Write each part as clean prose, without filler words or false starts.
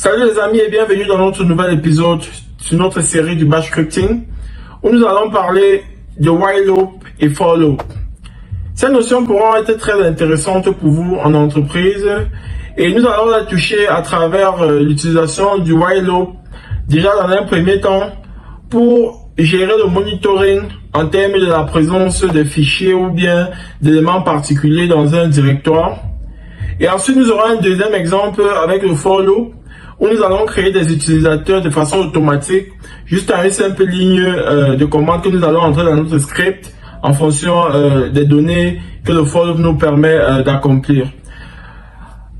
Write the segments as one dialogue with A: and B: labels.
A: Salut les amis et bienvenue dans notre nouvel épisode sur notre série du Bash Scripting où nous allons parler de while loop et for loop. Ces notions pourront être très intéressantes pour vous en entreprise et nous allons la toucher à travers l'utilisation du while loop déjà dans un premier temps pour gérer le monitoring en termes de la présence des fichiers ou bien d'éléments particuliers dans un directoire. Et ensuite nous aurons un deuxième exemple avec le for loop où nous allons créer des utilisateurs de façon automatique, juste à une simple ligne de commande que nous allons entrer dans notre script en fonction des données que le for loop nous permet d'accomplir.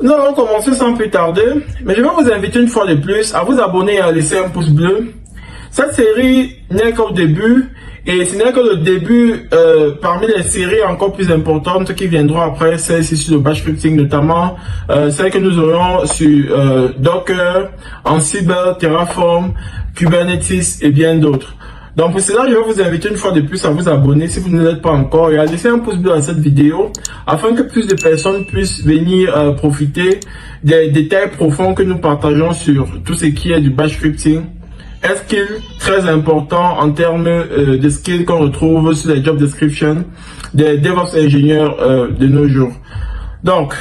A: Nous allons commencer sans plus tarder, mais je vais vous inviter une fois de plus à vous abonner et à laisser un pouce bleu. Cette série n'est qu'au début, et ce n'est que le début parmi les séries encore plus importantes qui viendront après, celle-ci sur le Bash Scripting, notamment celle que nous aurons sur Docker, Ansible, Terraform, Kubernetes et bien d'autres. Donc pour cela, je vais vous inviter une fois de plus à vous abonner si vous ne l'êtes pas encore et à laisser un pouce bleu à cette vidéo afin que plus de personnes puissent venir profiter des détails profonds que nous partageons sur tout ce qui est du Bash Scripting. Un skill très important en termes de skills qu'on retrouve sur les job descriptions des DevOps ingénieurs de nos jours. Donc,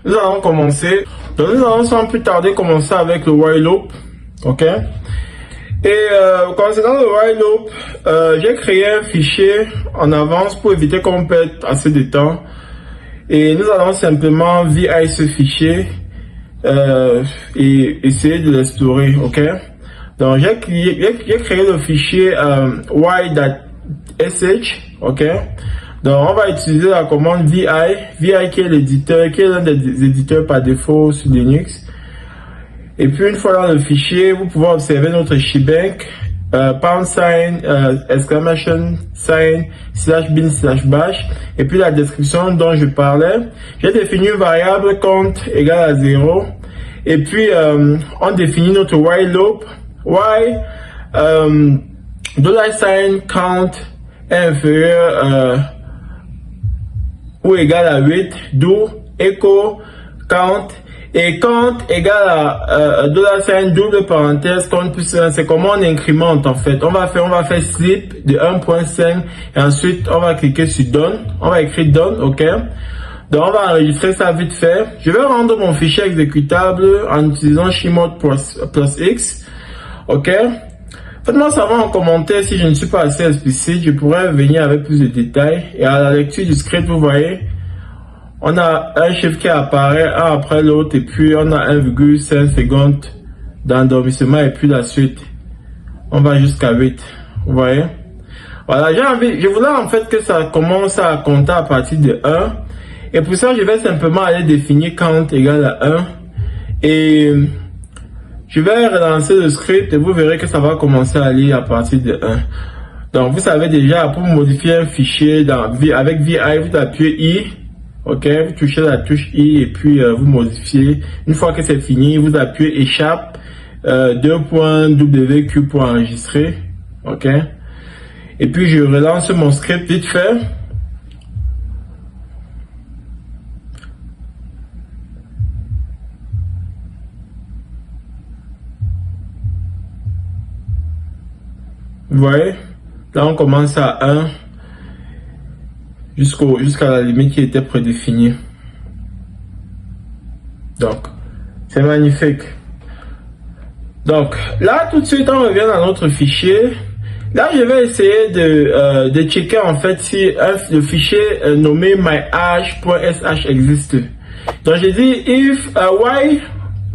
A: nous allons commencer. Donc, nous allons sans plus tarder commencer avec le while loop. Ok. Et concernant le while loop, j'ai créé un fichier en avance pour éviter qu'on perde assez de temps. Et nous allons simplement VI ce fichier et essayer de l'explorer. Ok. Donc, j'ai créé le fichier y.sh, ok. Donc, on va utiliser la commande vi qui est l'éditeur, qui est l'un des éditeurs par défaut sur Linux. Et puis, une fois dans le fichier, vous pouvez observer notre shebang, #, exclamation sign, /bin/bash, et puis la description dont je parlais. J'ai défini une variable count égale à 0, et puis, on définit notre while loop. While $count est inférieur ou égal à 8, do echo count, et count égale à double parenthèse count plus 1. C'est comment on incrémente en fait. On va faire slip de 1.5 et ensuite on va cliquer sur done. On va écrire done, ok. Donc on va enregistrer ça vite fait. Je vais rendre mon fichier exécutable en utilisant chmod plus x. Ok, faites-moi savoir en commentaire si je ne suis pas assez explicite, je pourrais venir avec plus de détails. Et à la lecture du script, vous voyez, on a un chiffre qui apparaît un après l'autre et puis on a 1,5 secondes d'endormissement et puis la suite. On va jusqu'à 8, vous voyez. Voilà, je voulais en fait que ça commence à compter à partir de 1. Et pour ça, je vais simplement aller définir count égale à 1. Et je vais relancer le script et vous verrez que ça va commencer à lire à partir de 1. Donc, vous savez déjà, pour modifier un fichier avec VI, vous appuyez I. Ok, vous touchez la touche I et puis vous modifiez. Une fois que c'est fini, vous appuyez échappe 2.wq pour enregistrer. Ok. Et puis, je relance mon script vite fait. Vous voyez, là on commence à 1 jusqu'à la limite qui était prédéfinie. Donc, c'est magnifique. Donc, là tout de suite on revient dans notre fichier. Là je vais essayer de checker en fait si le fichier nommé myhash.sh existe. Donc j'ai dit if y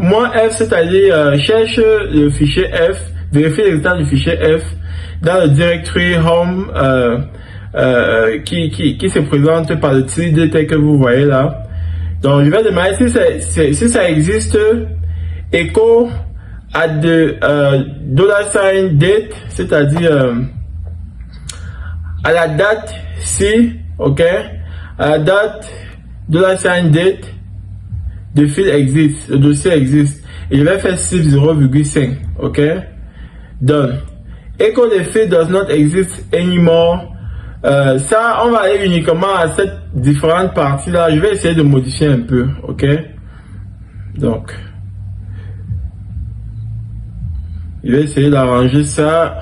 A: -f, c'est-à-dire cherche le fichier f, vérifie l'existence du fichier f dans le directory home qui se présente par le titre tel que vous voyez là. Donc je vais demander si ça existe, echo à $date, c'est-à-dire à la date si, ok, à la date $date, le fil existe, le dossier existe, et je vais faire slip 0,5, ok, done. Echo the field does not exist anymore. Ça, on va aller uniquement à cette différente partie là. Je vais essayer de modifier un peu, ok. Donc, Je vais essayer d'arranger ça.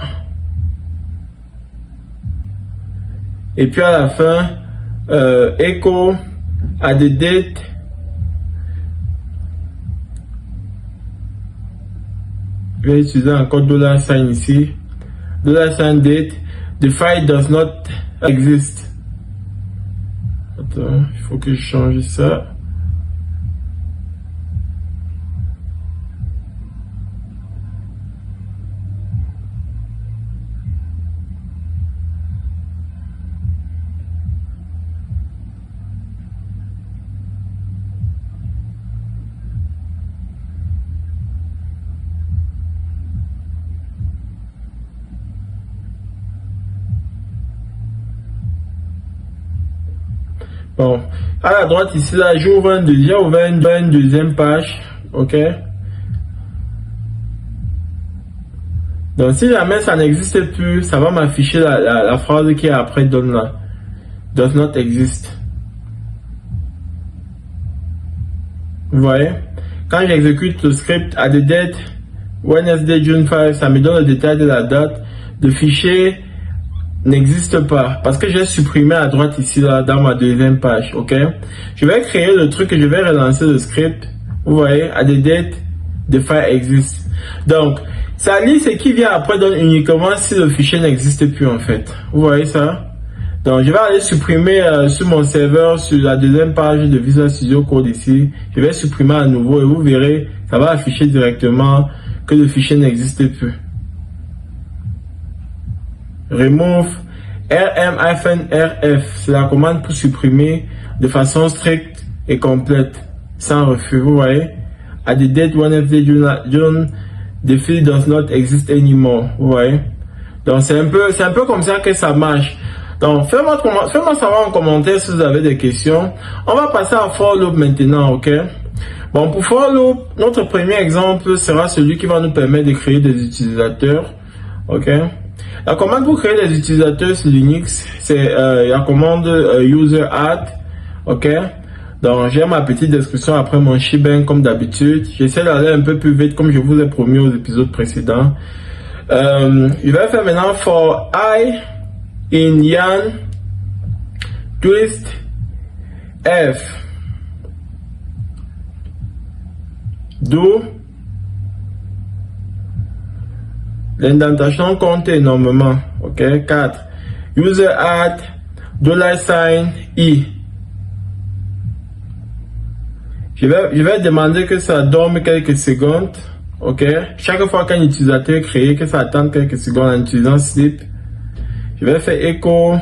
A: Et puis à la fin, echo à the date. Je vais utiliser encore $sign ici. $sign date. The file does not exist. Attends, il faut que je change ça. Bon, à la droite ici, là, j'ouvre une deuxième page, ok. Donc, si jamais ça n'existe plus, ça va m'afficher la phrase qui est après donne là. Does not exist. Vous voyez, quand j'exécute le script à the date, Wednesday, June 5, ça me donne le détail de la date. Le fichier n'existe pas parce que j'ai supprimé à droite ici là dans ma deuxième page, ok. Je vais créer le truc et je vais relancer le script. Vous voyez, à the date, the file exist. Donc, ça lit ce qui vient après donne uniquement si le fichier n'existe plus en fait. Vous voyez ça? Donc, je vais aller supprimer sur mon serveur, sur la deuxième page de Visual Studio Code ici. Je vais supprimer à nouveau et vous verrez, ça va afficher directement que le fichier n'existe plus. Remove rm-rf, c'est la commande pour supprimer de façon stricte et complète, sans refus. Vous voyez, at the date Wednesday June, the file does not exist anymore. Vous voyez, donc c'est un peu comme ça que ça marche. Donc faites-moi savoir en commentaire si vous avez des questions. On va passer à for loop maintenant, ok. Bon, pour for loop, notre premier exemple sera celui qui va nous permettre de créer des utilisateurs, ok. La commande pour créer des utilisateurs sur Linux, c'est la commande user add, ok. Donc j'ai ma petite description après mon shebang comme d'habitude. J'essaie d'aller un peu plus vite comme je vous ai promis aux épisodes précédents. Je vais faire maintenant for I in Yan twist F do. L'indentation compte énormément. Ok. 4. User add $sign I. Je vais demander que ça dorme quelques secondes. Ok. Chaque fois qu'un utilisateur est créé, que ça attende quelques secondes en utilisant sleep. Je vais faire echo.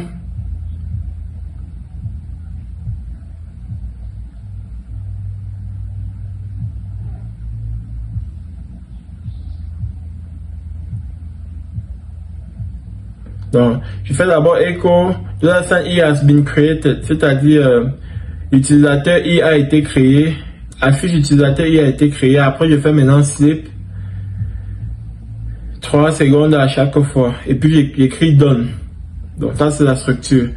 A: Donc, je fais d'abord echo, $sign I has been created, c'est-à-dire l'utilisateur I a été créé, affiche utilisateur I a été créé. Après, je fais maintenant sleep 3 secondes à chaque fois. Et puis, j'écris done. Donc, ça, c'est la structure.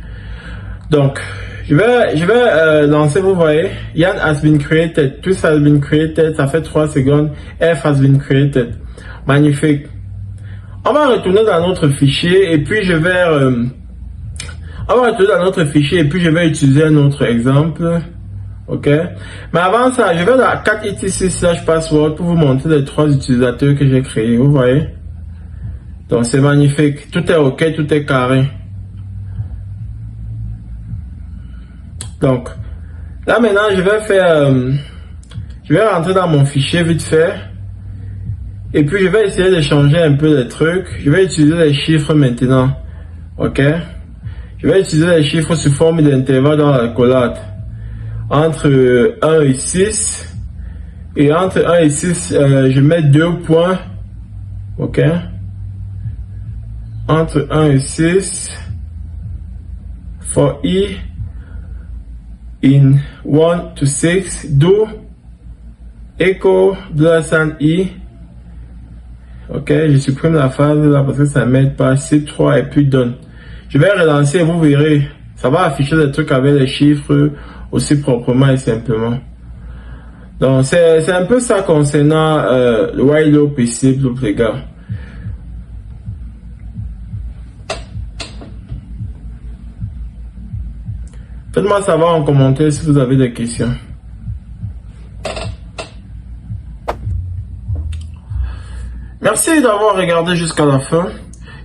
A: Donc, je vais lancer, vous voyez, Yan has been created, twist has been created, ça fait 3 secondes, F has been created. Magnifique. On va retourner dans notre fichier et puis je vais utiliser un autre exemple. Ok. Mais avant ça, je vais dans 4etc/password pour vous montrer les 3 utilisateurs que j'ai créés. Vous voyez. Donc c'est magnifique. Tout est ok, tout est carré. Donc là maintenant je vais rentrer dans mon fichier vite fait. Et puis je vais essayer de changer un peu les trucs. Je vais utiliser les chiffres maintenant. Ok. Je vais utiliser les chiffres sous forme d'intervalle dans la collade. Entre 1 et 6. Et entre 1 et 6, je mets 2 points. Ok. Entre 1 et 6. For I in 1 to 6. Do echo $sign I. Ok, je supprime la phase là parce que ça m'aide pas. C3 et puis donne. Je vais relancer et vous verrez. Ça va afficher des trucs avec les chiffres aussi proprement et simplement. Donc c'est un peu ça concernant le while loop et sleep loop les gars. Faites-moi savoir en commentaire si vous avez des questions. Merci d'avoir regardé jusqu'à la fin.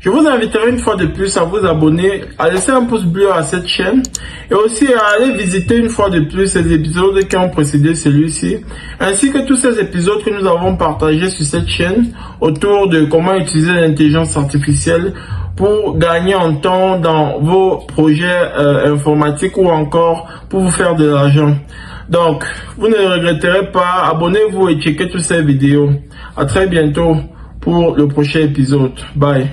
A: Je vous inviterai une fois de plus à vous abonner, à laisser un pouce bleu à cette chaîne et aussi à aller visiter une fois de plus ces épisodes qui ont précédé celui-ci, ainsi que tous ces épisodes que nous avons partagés sur cette chaîne autour de comment utiliser l'intelligence artificielle pour gagner en temps dans vos projets informatiques ou encore pour vous faire de l'argent. Donc, vous ne regretterez pas, abonnez-vous et checkez toutes ces vidéos. À très bientôt pour le prochain épisode. Bye.